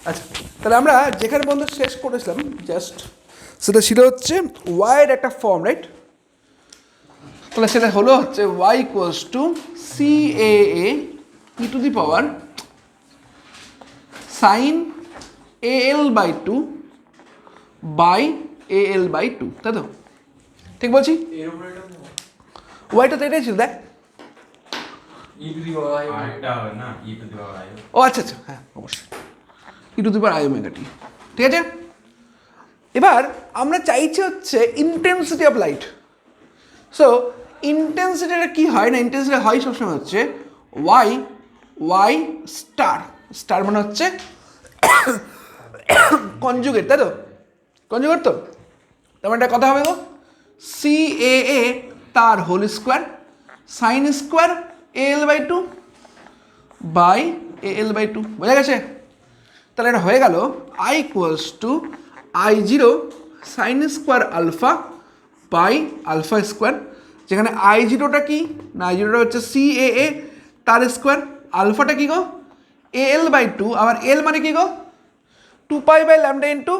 আচ্ছা, তাহলে আমরা যেখানে বন্ধু শেষ করেছিলাম জাস্ট সেটা ছিল হচ্ছে ওয়াইয়ের একটা ফর্ম, রাইট? তাহলে সেটা হলো হচ্ছে Y equals to c a e to the power sine a l by two by a l by two, তাই তো? ঠিক বলছি? ওয়াইটা তো এটাই ছিল, দেখ। ও আচ্ছা আচ্ছা, হ্যাঁ অবশ্যই E to the power I omega T, ঠিক আছে। এবার আমরা চাইছি হচ্ছে ইন্টেন্সিটি অফ লাইট। সো ইন্টেন্সিটিটা কী হয় না, ইন্টেন্সিটি হয় সবসময় হচ্ছে ওয়াই স্টার মানে হচ্ছে কনজুগেট, তাই তো? কনজুগেট তো, তার মানে একটা কথা হবে গো, সি এ তার whole square sine square a l by two by a l by two, বোঝা গেছে? তাহলে এটা হয়ে গেল I equals to I zero sine square alpha by alpha square, যেখানে আই জিরোটা কি না, আই জিরোটা হচ্ছে সি এ তার স্কোয়ার, আলফাটা কি গো এ এল বাই টু, আবার এল মানে কি গো 2 pi by lambda into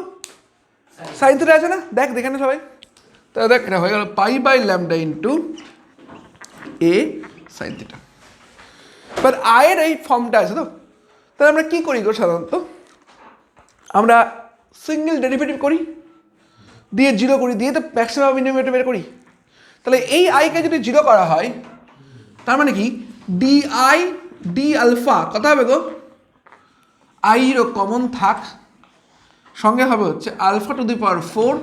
sine theta আছে না, দেখ দেখে না সবাই। তাহলে দেখ এটা হয়ে গেল pi by lambda into A sine theta. এবার আয়ের এই ফর্মটা আছে তো, তাহলে আমরা কী করি গো সাধারণত, আমরা সিঙ্গেল ডেরিভেটিভ করি, দিয়ে জিরো করি, দিয়ে তো ম্যাক্সিমাম মিনিমাম বের করি। তাহলে এই আইকে যদি জিরো করা হয় তার মানে কি ডি আই ডি আলফা কত হবে গো, আই জিরো কমন থাক, সঙ্গে হবে হচ্ছে alpha to the power 4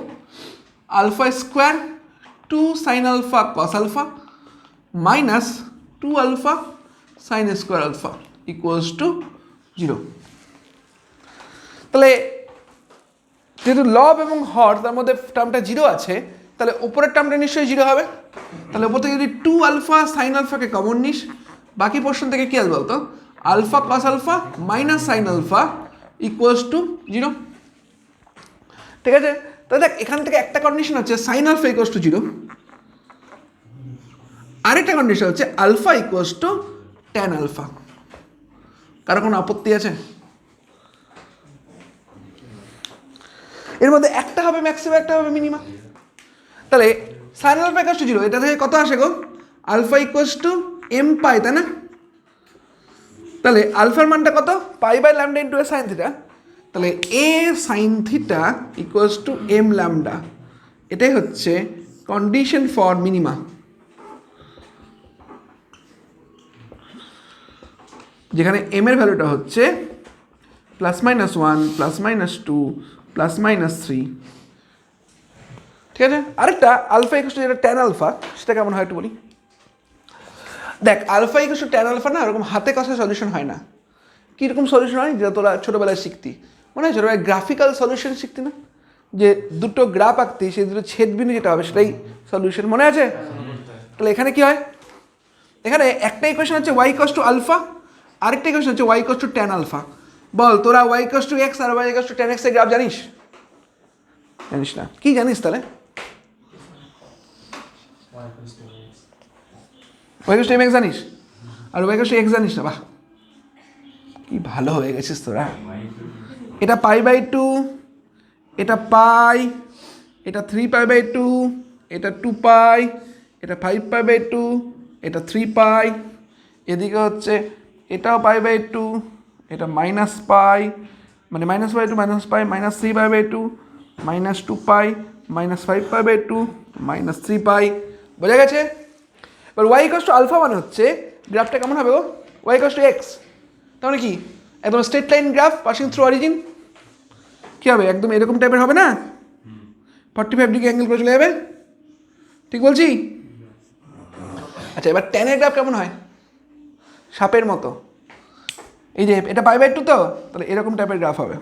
alpha square 2 sine alpha cos alpha minus 2 alpha sine square alpha equals to 0। তাহলে যেহেতু লব এবং হর তার মধ্যে টার্মটা 0 আছে, তাহলে উপরের টার্মটা নিশ্চয়ই 0 হবে। তাহলে উপর থেকে যদি 2 আলফা সাইন আলফাকে কমন নিস, বাকি পোর্শন থেকে কী আসবে বলতো, alpha cos alpha minus sine alpha equals to 0, ঠিক আছে। তাহলে দেখ এখান থেকে একটা কন্ডিশন হচ্ছে সাইন আলফা ইকুয়ালস টু 0, আরেকটা কন্ডিশন হচ্ছে alpha equals to tan alpha. কারো কোনো আপত্তি আছে? এর মধ্যে একটা হবে ম্যাক্সিমাম, একটা হবে মিনিমাম। তাহলে সাইন আলফা ইকুয়ালস টু 0, এটা থেকে কত আসে গো, alpha equals to M pi, তাই না? তাহলে আলফার মানটা কত, pi by lambda into A sine theta, তাহলে A sine theta equals to M lambda, এটাই হচ্ছে কন্ডিশন ফর মিনিমা। যেখানে এম এর ভ্যালুটা হচ্ছে plus minus 1 plus minus 2 plus minus 3, ঠিক আছে। আরেকটা আলফা ইকুয়ালস টু যেটা ট্যান আলফা, সেটা কেমন হয় একটু বলি। দেখ alpha equals to tan alpha না ওরকম হাতে কষা সলিউশন হয় না। কীরকম সলিউশন হয়, যেটা তোরা ছোটোবেলায় শিখতি, মনে হয় ছোটোবেলায় গ্রাফিক্যাল সলিউশন শিখতি না, যে দুটো গ্রাফ আঁকতি, সেই দুটো ছেদবিন্দু যেটা হবে সেটাই সলিউশন, মনে আছে? তাহলে এখানে কি হয়, এখানে একটা ইকুয়েশন হচ্ছে ওয়াই ইকুয়ালস টু আলফা, আরেকটা ইকুয়েশন হচ্ছে Y equals to tan alpha. বল তোরা ওয়াই ইকুয়ালস টু এক্স আর Y equals to tan X এর গ্রাফ জানিস? জানিস না, কি জানিস তাহলে? Y equals to M X জানিস আর ওয়াই ইকুয়ালস টু এক্স জানিস না, বাহ কি ভালো হয়ে গেছিস তোরা। এটা পাই বাই 2, এটা পাই, এটা 3 পাই বাই 2, এটা 2 পাই, এটা 5 পাই বাই 2, এটা 3 পাই, এদিকে হচ্ছে এটাও পাই বাই 2, এটা মাইনাস পাই, মানে minus by 2 minus pi, minus 3 pi by 2 minus 2 pi, minus 5 pi by 2 minus 3 pi, বোঝা গেছে? এবার ওয়াই ইকুয়ালস টু আলফা মানে হচ্ছে গ্রাফটা কেমন হবে গো, ওয়াই ইকুয়ালস টু এক্স, তার মানে কি একদম straight line graph passing through origin, কী হবে একদম এরকম টাইপের হবে না, 45 ডিগ্রি অ্যাঙ্গেল করে চলে যাবে, ঠিক বলছি? আচ্ছা এবার ট্যানের গ্রাফ কেমন হয়, সাপের মতো, এই যে এটা পাই বাই 2 তো, তাহলে এরকম টাইপের গ্রাফ হবে,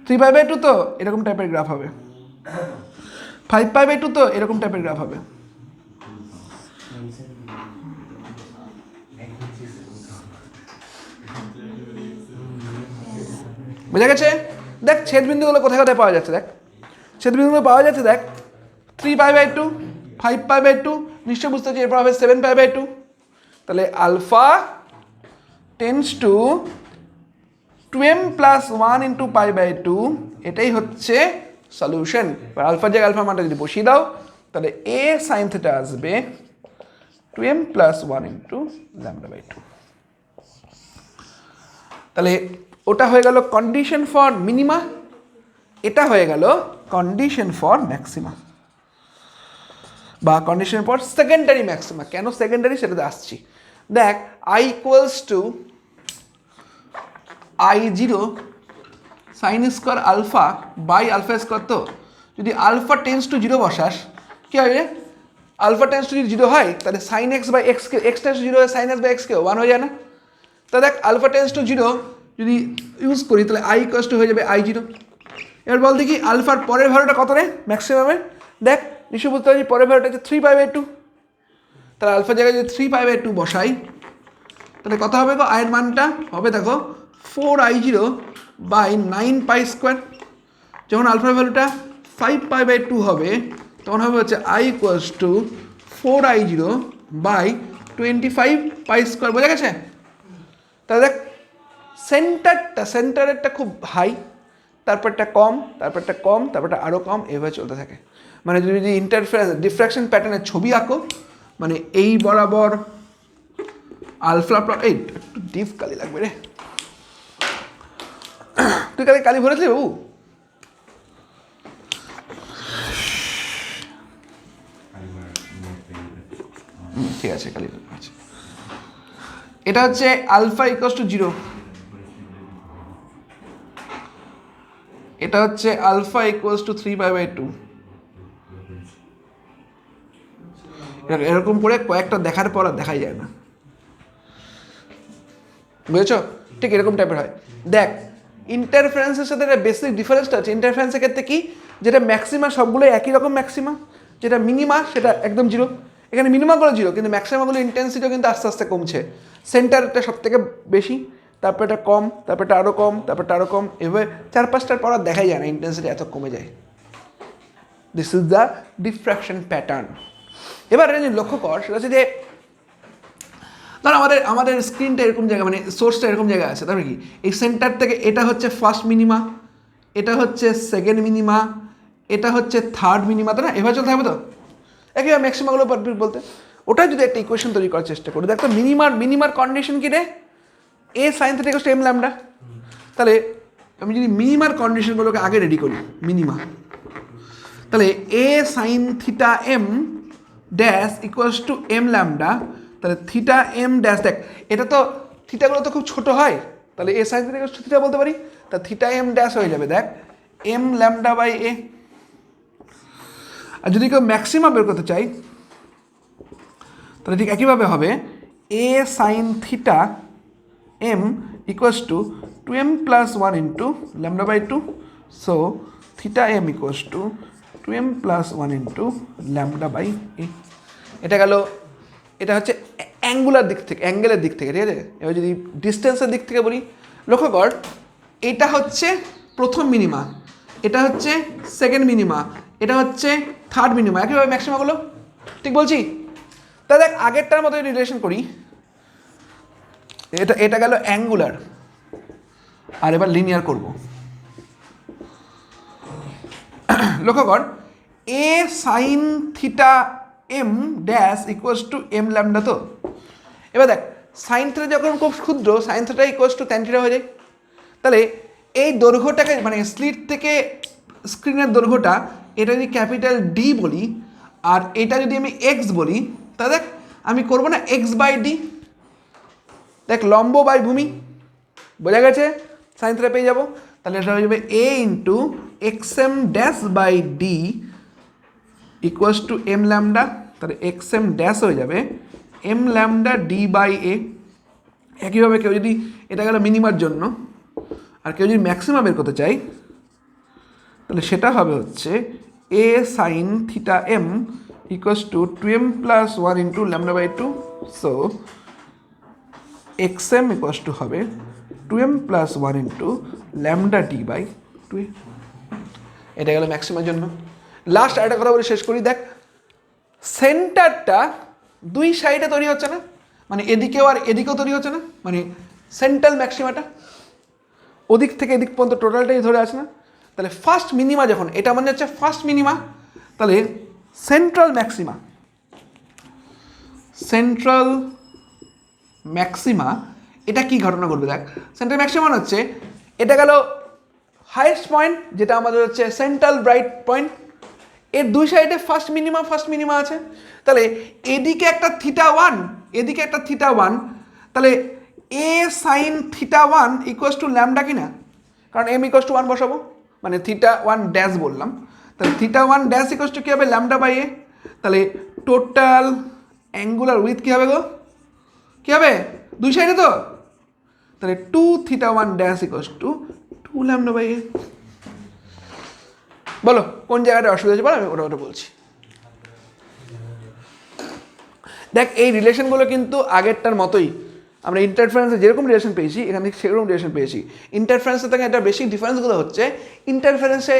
3 পাই বাই 2 তো এরকম টাইপের গ্রাফ হবে, 5 পাই বাই 2 তো এরকম টাইপের গ্রাফ হবে। বোঝা গেছে? দেখ ছেদবিন্দুগুলো কোথায় কোথায় পাওয়া যাচ্ছে, দেখ ছেদবিন্দুগুলো পাওয়া যাচ্ছে, দেখ 3 পাই বাই 2 5 পাই বাই 2, নিশ্চয় বুঝতে পারছি এরপর হবে 7 পাই বাই 2, তাহলে alpha tends to 2m plus 1 into pi by 2, এটাই হচ্ছে সলিউশন। এবার আলফার জায়গায় আলফার মানটা যদি বসিয়ে দাও তাহলে a সাইন থিটা আসবে 2m plus 1 into lambda by 2। তাহলে ওটা হয়ে গেল কন্ডিশন ফর মিনিমা, এটা হয়ে গেল কন্ডিশন ফর ম্যাক্সিমা বা কন্ডিশন ফর সেকেন্ডারি ম্যাক্সিমা। কেন সেকেন্ডারি সেটাতে আসছি। দেখ i equals to I0 sine square alpha by alpha square. তো যদি আলফা টেন্স টু 0 বসাস কী হবে, আলফা টেন্স টু যদি 0 হয় তাহলে সাইন এক্স বাই এক্সকে, এক্স টেন্স টু 0 হয় সাইন এক্স বাই এক্সকে 1 হয়ে যায় না। তা দেখ আলফা টেন্স টু 0 যদি ইউজ করি তাহলে i ইকুয়ালস টু হয়ে যাবে I0। এবার বল দেখি আলফার পরের ভ্যালুটা কত রে ম্যাক্সিমামের। দেখ নিশ্চয় বুঝতে পারছি পরের ভ্যালুটা হচ্ছে 3 পাই বাই 2। তাহলে আলফার জায়গায় যদি 3 পাই বাই 2 বসাই তাহলে কত হবে গো, আয়ের মানটা হবে দেখো 4I0 বাই 9 পাই স্কোয়ার। যখন আলফার ভ্যালুটা 5 পাই বাই 2 হবে তখন হবে হচ্ছে i equals to 4I0 by 25 pi square. বোঝা গেছে? তাহলে দেখ সেন্টারেরটা খুব হাই, তারপরটা কম, তারপরটা কম, তারপরটা আরও কম, এভাবে চলতে থাকে। মানে যদি ইন্টারফারেন্স ডিফ্র্যাকশন প্যাটার্নের ছবি আঁকো, মানে এই বরাবর আলফা, এই একটু ডিপ কালি লাগবে রে, তুই কালি ভরেছিলি বাবু? ঠিক আছে কালি আছে। এটা হচ্ছে আলফা ইকুয়ালস টু 0, এটা হচ্ছে alpha equals to 3 pi by 2। এরকম করে কয়েকটা দেখার পর আর দেখাই যায় না, বুঝেছ? ঠিক এরকম টাইপের হয়। দেখ ইন্টারফারেন্সের সাথে একটা বেসিক ডিফারেন্সটা আছে। ইন্টারফারেন্সের ক্ষেত্রে কি, যেটা ম্যাক্সিমা সবগুলো একই রকম ম্যাক্সিমা, যেটা মিনিমা সেটা একদম 0। এখানে মিনিমাগুলো 0 কিন্তু ম্যাক্সিমাগুলো ইন্টেন্সিটিও কিন্তু আস্তে আস্তে কমছে। সেন্টারটা সব থেকে বেশি, তারপর এটা কম, তারপরটা আরও কম, তারপরটা আরও কম, এভাবে 4-5টার পর আর দেখাই যায় না ইন্টেন্সিটি এত কমে যায়। This is the diffraction pattern. এবার যদি লক্ষ্য কর সেটা হচ্ছে যে ধর আমাদের স্ক্রিনটা এরকম জায়গা, মানে সোর্সটা এরকম জায়গায় আছে, তারপরে কি এই সেন্টার থেকে এটা হচ্ছে ফার্স্ট মিনিমা, এটা হচ্ছে সেকেন্ড মিনিমা, এটা হচ্ছে থার্ড মিনিমা, তাই না? এভাবে চলতে হবে তো একইভাবে ম্যাক্সিমাগুলো বলতে। ওটা যদি একটা ইকুয়েশন তৈরি করার চেষ্টা করি, দেখ তো মিনিমার কন্ডিশন কি রে, A sine theta equals to M lambda. তাহলে আমি যদি মিনিমার কন্ডিশনগুলোকে আগে রেডি করি, মিনিমা, তাহলে A sine theta M dash equals to M lambda. তাহলে থিটা এম ড্যাশ, দেখ এটা তো থিটাগুলো তো খুব ছোট হয়, তাহলে A sine theta equals to theta বলতে পারি। তা থিটা এম ড্যাশ হয়ে যাবে দেখ এম ল্যামডা বাই এ। আর যদি কেউ ম্যাক্সিমাম বের করতে চাই তাহলে ঠিক একইভাবে হবে A sine theta M equals to 2m plus 1 into lambda by 2। So theta M equals to 2m plus 1 into lambda by A. এটা গেল, এটা হচ্ছে অ্যাঙ্গুলার দিক থেকে, অ্যাঙ্গেলের দিক থেকে, ঠিক আছে? এবার যদি ডিস্টেন্সের দিক থেকে বলি, লক্ষ্য কর এটা হচ্ছে প্রথম মিনিমা, এটা হচ্ছে সেকেন্ড মিনিমা, এটা হচ্ছে থার্ড মিনিমা, একইভাবে ম্যাক্সিমাগুলো, ঠিক বলছি? তা দেখ আগেরটার মতো রিলেশন করি, এটা গেল অ্যাঙ্গুলার, আর এবার লিনিয়ার করব। লক্ষ্য কর A sine theta M dash equals to M lambda. তো এবার দেখ সাইন থিটা যখন খুব ক্ষুদ্র, sine theta equals to tan theta হয়ে যায়। তাহলে এই দৈর্ঘ্যটাকে, মানে স্লিট থেকে স্ক্রিনের দৈর্ঘ্যটা, এটা যদি ক্যাপিটাল ডি বলি আর এটা যদি আমি এক্স বলি, তাহলে দেখ আমি করবো না এক্স বাই ডি, দেখ লম্ব বাই ভূমি, বোঝা গেছে? সাইন থিটা পেয়ে যাবো। তাহলে এটা হয়ে যাবে A into X M dash by D equals to M lambda. তাহলে এক্স এম ড্যাশ হয়ে যাবে M lambda D by A. একইভাবে কেউ যদি, এটা গেল মিনিমার জন্য, আর কেউ যদি ম্যাক্সিমাম বের করতে চাই তাহলে সেটা হবে হচ্ছে A sine theta M equals to 2m plus 1 into lambda by 2। So X M equals to হবে 2m plus 1 into lambda D by 2a। এটা গেল ম্যাক্সিমার জন্য। লাস্ট আরেকটা কথা বলে শেষ করি, দেখ সেন্টারটা দুই সাইডে তৈরি হচ্ছে না, মানে এদিকেও আর এদিকেও তৈরি হচ্ছে না, মানে সেন্ট্রাল ম্যাক্সিমাটা ওদিক থেকে এদিক পর্যন্ত টোটালটাই ধরে আছে না, তাহলে ফার্স্ট মিনিমা যখন, এটা মানে হচ্ছে ফার্স্ট মিনিমা, তাহলে সেন্ট্রাল ম্যাক্সিমা, সেন্ট্রাল ম্যাক্সিমা এটা কি ঘটনা ঘটবে দেখ। সেন্ট্রাল ম্যাক্সিমা হচ্ছে এটা গেল হাইয়েস্ট পয়েন্ট, যেটা আমাদের হচ্ছে সেন্ট্রাল ব্রাইট পয়েন্ট, এর দুই সাইডে ফার্স্ট মিনিমা আছে, তাহলে এদিকে একটা থিটা ওয়ান, এদিকে একটা থিটা ওয়ান, তাহলে A sine theta one equals to lambda কি না, কারণ এম ইকুয়াস টু ওয়ান বসাবো, মানে থিটা ওয়ান ড্যাশ বললাম, তাহলে theta one dash equals to কী হবে, ল্যামডা বাই এ, তাহলে টোটাল অ্যাঙ্গুলার উইথ কী হবে গো, কী হবে দুই সাইডে তো, তাহলে two theta one dash equals to two lambda by A. বলো কোন জায়গাটা অসুবিধা হচ্ছে বলো, আমি ওটা বলছি। দেখ এই রিলেশনগুলো কিন্তু আগেরটার মতোই, আমরা ইন্টারফারেন্সে যেরকম রিলেশন পেয়েছি এখান থেকে সেরকম রিলেশন পেয়েছি। ইন্টারফারেন্সের থেকে একটা বেশি ডিফারেন্সগুলো হচ্ছে, ইন্টারফারেন্সে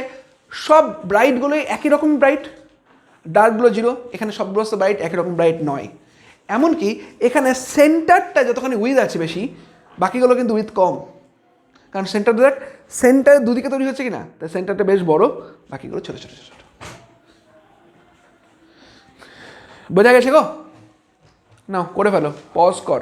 সব ব্রাইটগুলোই একই রকম ব্রাইট, ডার্কগুলো জিরো, এখানে সবগুলো ব্রাইট একই রকম ব্রাইট নয়। এমনকি এখানে সেন্টারটা যতখানি উইথ আছে বেশি, বাকিগুলো কিন্তু উইথ কম, কারণ সেন্টার দেখ সেন্টারের দুদিকে তৈরি হচ্ছে কি না, তাই সেন্টারটা বেশ বড়, বাকিগুলো ছোটো ছোটো ছোটো। বোঝা গেছে গো? নাও করে ফেলো, পজ কর।